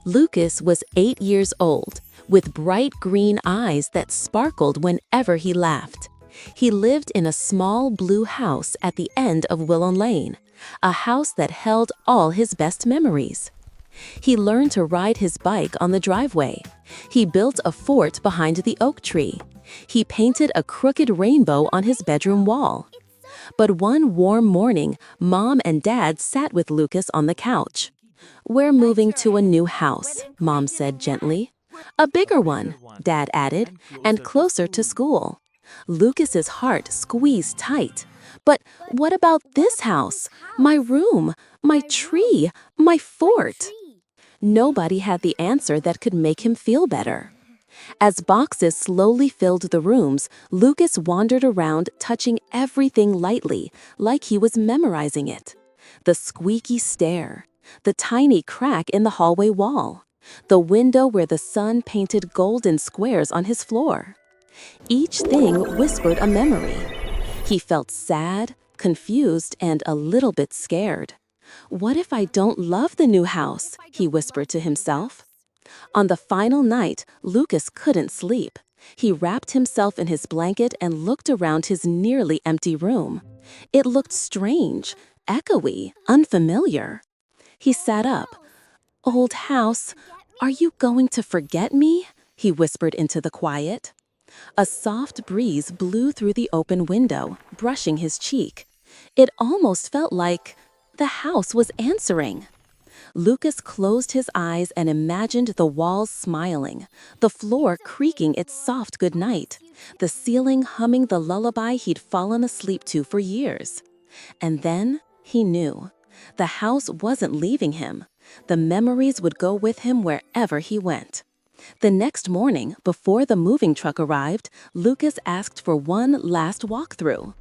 Lucas was 8 years old, with bright green eyes that sparkled whenever he laughed. He lived in a small blue house at the end of Willow Lane, a house that held all his best memories. He learned to ride his bike on the driveway. He built a fort behind the oak tree. He painted a crooked rainbow on his bedroom wall. But one warm morning, Mom and Dad sat with Lucas on the couch. "We're moving to a new house," Mom said gently. "A bigger one," Dad added, "and closer to school." Lucas's heart squeezed tight. "But what about this house? My room, my tree, my fort?" Nobody had the answer that could make him feel better. As boxes slowly filled the rooms, Lucas wandered around, touching everything lightly, like he was memorizing it. The squeaky stair, the tiny crack in the hallway wall, the window where the sun painted golden squares on his floor. Each thing whispered a memory. He felt sad, confused, and a little bit scared. "What if I don't love the new house?" he whispered to himself. On the final night, Lucas couldn't sleep. He wrapped himself in his blanket and looked around his nearly empty room. It looked strange, echoey, unfamiliar. He sat up. "Old house, are you going to forget me?" he whispered into the quiet. A soft breeze blew through the open window, brushing his cheek. It almost felt like the house was answering. Lucas closed his eyes and imagined the walls smiling, the floor creaking its soft goodnight, the ceiling humming the lullaby he'd fallen asleep to for years. And then he knew. The house wasn't leaving him. The memories would go with him wherever he went. The next morning, before the moving truck arrived, Lucas asked for one last walkthrough.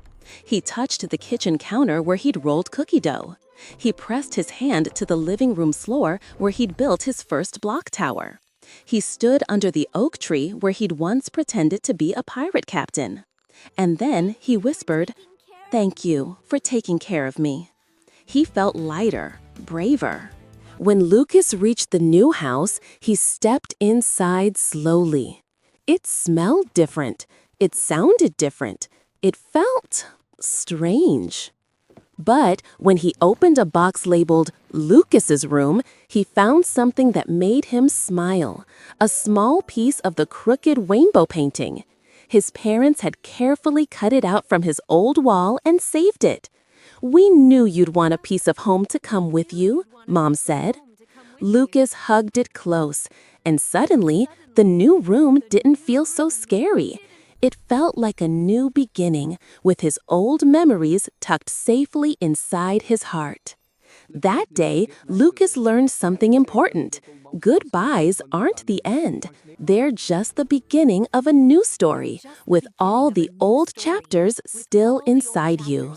He touched the kitchen counter where he'd rolled cookie dough. He pressed his hand to the living room floor where he'd built his first block tower. He stood under the oak tree where he'd once pretended to be a pirate captain. And then he whispered, "Thank you for taking care of me." He felt lighter, braver. When Lucas reached the new house, he stepped inside slowly. It smelled different. It sounded different. It felt strange. But when he opened a box labeled Lucas's room, he found something that made him smile, a small piece of the crooked rainbow painting. His parents had carefully cut it out from his old wall and saved it. "We knew you'd want a piece of home to come with you," Mom said. Lucas hugged it close, and suddenly, the new room didn't feel so scary. It felt like a new beginning, with his old memories tucked safely inside his heart. That day, Lucas learned something important. Goodbyes aren't the end. They're just the beginning of a new story, with all the old chapters still inside you.